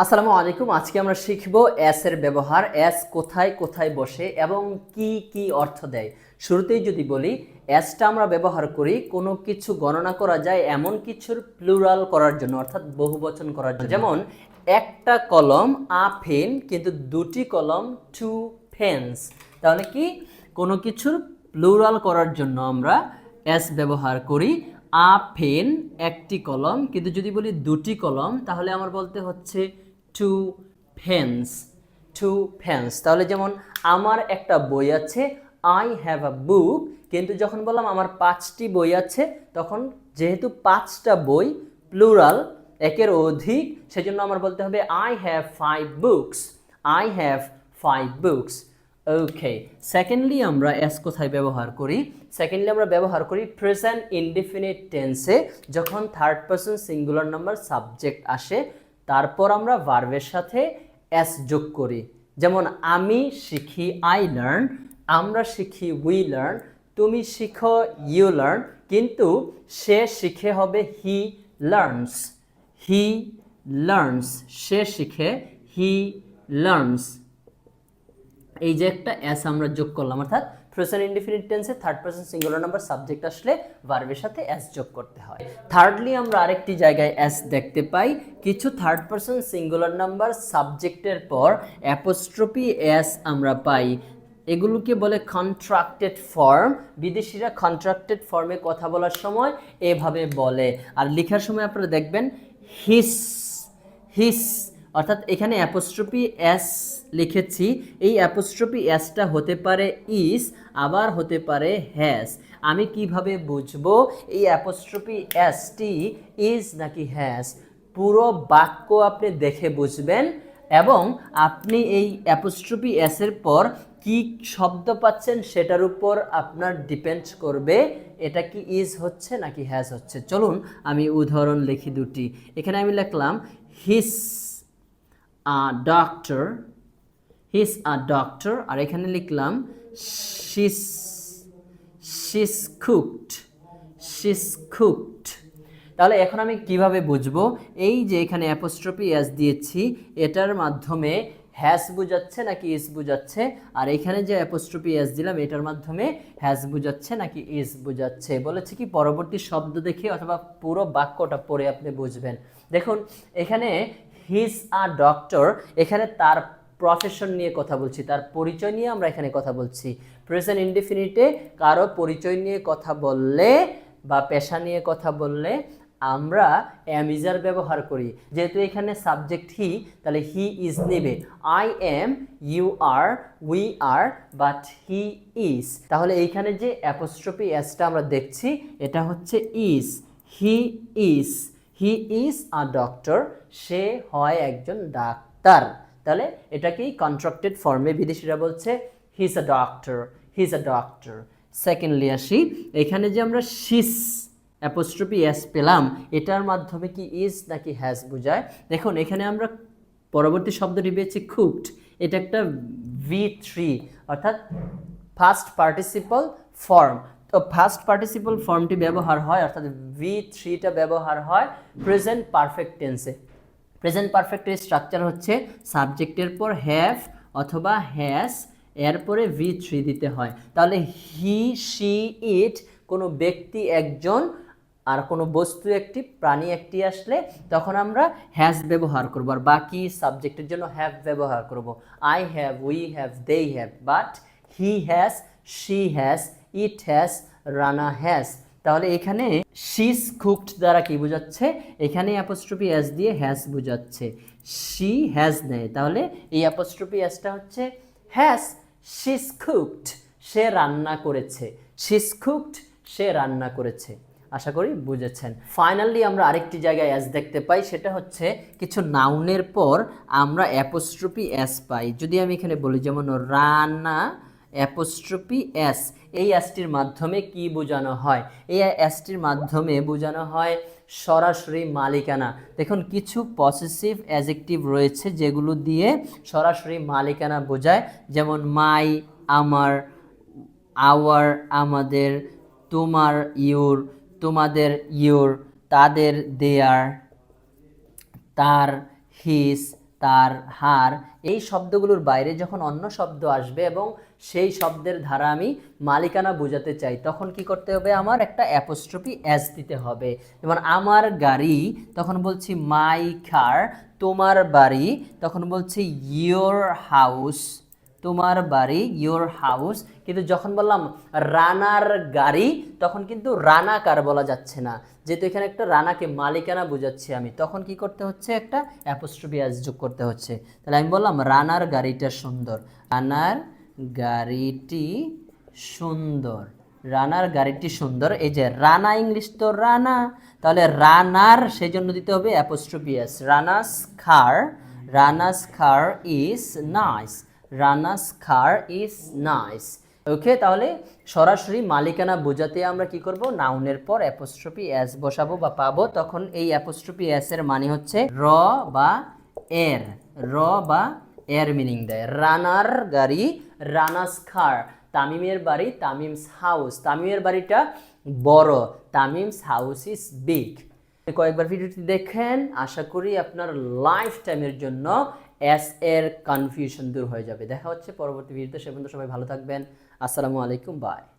আসসালামু আলাইকুম। আজকে আমরা শিখব এস এর ব্যবহার, এস কোথায় কোথায় বসে এবং কি কি অর্থ দেয়। শুরুতেই যদি বলি, এসটা আমরা ব্যবহার করি কোনো কিছু গণনা করা যায় এমন কিছুর প্লুরাল করার জন্য, অর্থাৎ বহুবচন করার জন্য। যেমন একটা কলম আ পেন, কিন্তু দুটি কলম টু পেন্স। তাহলে কি কোনো কিছুর প্লুরাল করার জন্য আমরা এস ব্যবহার করি। আ পেন একটি কলম, কিন্তু যদি বলি দুটি কলম তাহলে আমার বলতে হচ্ছে টু পেন্স। Two pens. তাহলে যেমন আমার একটা বই আছে, আই হ্যাভ আ বুক, কিন্তু যখন বললাম আমার 5টি বই আছে, তখন যেহেতু 5টা বই প্লুরাল, একের অধিক, সেজন্য আমার বলতে হবে I have 5 books. I have 5 books. Okay, secondly আমরা এস কোথায় ব্যবহার করি? সেকেন্ডলি আমরা ব্যবহার করি প্রেজেন্ট ইনডিফিনিট টেন্সে, যখন third person singular number subject আসে, তারপর আমরা ভার্বের সাথে এস যোগ করি। যেমন আমি শিখি, আই লার্ন, আমরা শিখি, উই লার্ন, তুমি শিখো, ইউ লার্ন, কিন্তু সে শিখে হবে হি লার্নস। হি লার্নস, সে শিখে, হি লার্নস। এই যে একটা এস আমরা যোগ করলাম, অর্থাৎ প্রেজেন্ট ইনডিফিনিট টেন্সে third person singular number subject আসলে ভার্বের সাথে এস যোগ করতে হয়। থার্ডলি আমরা আরেকটি জায়গায় এস দেখতে পাই, কিছু থার্ড পারসন সিঙ্গুলার নাম্বার সাবজেক্টের পর অ্যাপোস্ট্রফি এস আমরা পাই। এগুলোকে বলে কন্ট্রাক্টেড ফর্ম। বিদেশিরা কন্ট্রাক্টেড ফর্মে কথা বলার সময় এভাবে বলে, আর লেখার সময় আপনারা দেখবেন হিস, হিস, অর্থাৎ এখানে অ্যাপোস্ট্রফি এস লিখেছি। এই অ্যাপোস্ট্রফি এসটা হতে পারে ইস, আবার হতে পারে হ্যাজ। আমি কিভাবে বুঝবো এই অ্যাপোস্ট্রফি এসটি ইজ নাকি হ্যাজ? পুরো বাক্য আপনি দেখে বুঝবেন, এবং আপনি এই অ্যাপোস্ট্রফি এস এর পর কি শব্দ পাচ্ছেন সেটার উপর আপনার ডিপেন্ড করবে এটা কি ইজ হচ্ছে নাকি হ্যাজ হচ্ছে। চলুন আমি উদাহরণ লিখি দুটি। এখানে আমি লিখলাম হিস a doctor, his a doctor, আর এখানে লিখলাম শিস, শিস কুকড, শিস কুকড। তাহলে এখন আমি কিভাবে বুঝবো? এই যে এখানে অ্যাপোস্ট্রফি এস দিয়েছি, এটার মাধ্যমে হ্যাজ বুঝাচ্ছে নাকি ইজ বুঝাচ্ছে, আর এখানে যে অ্যাপোস্ট্রফি এস দিলাম এটার মাধ্যমে হ্যাজ বুঝাচ্ছে নাকি ইজ বুঝাচ্ছে। বলেছে কি পরবর্তী শব্দ দেখে অথবা পুরো বাক্যটা পড়ে আপনি বুঝবেন। দেখুন এখানে হিজ আ ডক্টর, এখানে তার প্রফেশন নিয়ে কথা বলছি, তার পরিচয় নিয়ে আমরা এখানে কথা বলছি। প্রেজেন্ট ইনডিফিনিটে কারো পরিচয় নিয়ে কথা বললে বা পেশা নিয়ে কথা বললে আমরা এম ইজার ব্যবহার করি। যেহেতু এখানে সাবজেক্ট হি, তাহলে হি ইজ নেবে। I am, you are, we are, but he is. তাহলে এইখানে যে অ্যাপোস্ট্রফি এসটা আমরা দেখছি এটা হচ্ছে is. He is, he is a doctor, সে হয় একজন ডাক্তার। তাহলে এটাকেই কন্ট্রাক্টেড ফর্মে বিদেশিরা বলছে he is a doctor, he is a doctor. Secondly আসি, এখানে যে আমরা শিস অ্যাপোস্ট্রফি এস পেলাম, এটার মাধ্যমে কি ইজ নাকি হ্যাজ বোঝায়? দেখুন এখানে আমরা পরবর্তী শব্দটি পেয়েছি কুকড, এটা একটা V3, অর্থাৎ ফার্স্ট পার্টিসিপল ফর্ম। তো ফার্স্ট পার্টিসিপল ফর্মটি ব্যবহার হয়, অর্থাৎ V3টা ব্যবহার হয় প্রেজেন্ট পারফেক্ট টেন্সে। প্রেজেন্ট পারফেক্টের স্ট্রাকচার হচ্ছে সাবজেক্টের পর হ্যাভ অথবা হ্যাজ, এরপরে V3 দিতে হয়। তাহলে হি, শি, ইট কোনো ব্যক্তি একজন, আর কোনো বস্তু একটি, প্রাণী একটি আসলে তখন আমরা হ্যাজ ব্যবহার করব, আর বাকি সাবজেক্টের জন্য হ্যাভ ব্যবহার করব। I have, we have, they have, but he has, she has, it has, Rana has. তাহলে এখানে শিস কুকড দ্বারা কি বোঝাচ্ছে? এখানে অ্যাপোস্ট্রফি এস দিয়ে হ্যাজ বোঝাচ্ছে। শি হ্যাজ নেয়, তাহলে এই অ্যাপোস্ট্রফি এসটা হচ্ছে হ্যাজ। শিস কুকড, সে রান্না করেছে। শিস কুকড, সে রান্না করেছে। আশা করি বুঝেছেন। ফাইনালি আমরা আরেকটি জায়গায় এস দেখতে পাই, সেটা হচ্ছে কিছু নাউনের পর আমরা অ্যাপোস্ট্রফি এস পাই। যদি আমি এখানে বলি যেমন রান্না অ্যাপোস্ট্রফি এস, এই এসটির মাধ্যমে কি বোঝানো হয়? এই এসটির মাধ্যমে বোঝানো হয় সরাসরি মালিকানা। দেখুন কিছু পসেসিভ অ্যাডজেক্টিভ রয়েছে যেগুলো দিয়ে সরাসরি মালিকানা বোঝায়, যেমন মাই, আমার, আওয়ার, আমাদের, তোমার, ইউর, তোমাদের, ইউর, তাদের, দেয়ার, তার, হিস, তার, হার, এই শব্দগুলোর বাইরে যখন অন্য শব্দ আসবে এবং সেই শব্দের দ্বারা আমি মালিকানা বোঝাতে চাই, তখন কি করতে হবে? আমার একটা অ্যাপোস্ট্রফি এস দিতে হবে। যেমন আমার গাড়ি, তখন বলছি মাই কার। তোমার বাড়ি, তখন বলছি ইয়োর হাউস। তোমার বাড়ি, ইয়োর হাউস। কিন্তু যখন বললাম রানার গাড়ি, তখন কিন্তু রানা কার বলা যাচ্ছে না, যেহেতু এখানে একটা রানাকে মালিকানা বোঝাচ্ছি আমি, তখন কি করতে হচ্ছে? একটা অ্যাপোস্ট্রফি এস যোগ করতে হচ্ছে। তাহলে আমি বললাম রানার গাড়িটা সুন্দর। রানার গাড়িটি সুন্দর। রানার গাড়িটি সুন্দর। এই যে রানা, ইংলিশ তো রানা, তাহলে রানার সেই জন্য দিতে হবে apostrophe S. Rana's car, Rana's car is nice. Rana's car is nice. Okay, তাহলে সরাসরি মালিকানা বোঝাতে আমরা কি করব? নাউনের পর অ্যাপোস্ট্রফি এস বসাবো বা পাবো। তখন এই অ্যাপোস্ট্রফি এস এর মানে হচ্ছে র বা এর। র বা এর মিনিং দেয়। রানার গাড়ি, রানাস কার। তামিমের বাড়ি, তামিমস হাউস। তামিমের বাড়িটা বড়, তামিমস হাউস ইজ বিগ। কয়েকবার ভিডিওটি দেখেন, আশা করি আপনার লাইফ টাইমের জন্য এস এর কনফিউশন দূর হয়ে যাবে। দেখা হচ্ছে পরবর্তী ভিডিওতে। সে পর্যন্ত সবাই ভালো থাকবেন। আসসালামু আলাইকুম, বাই।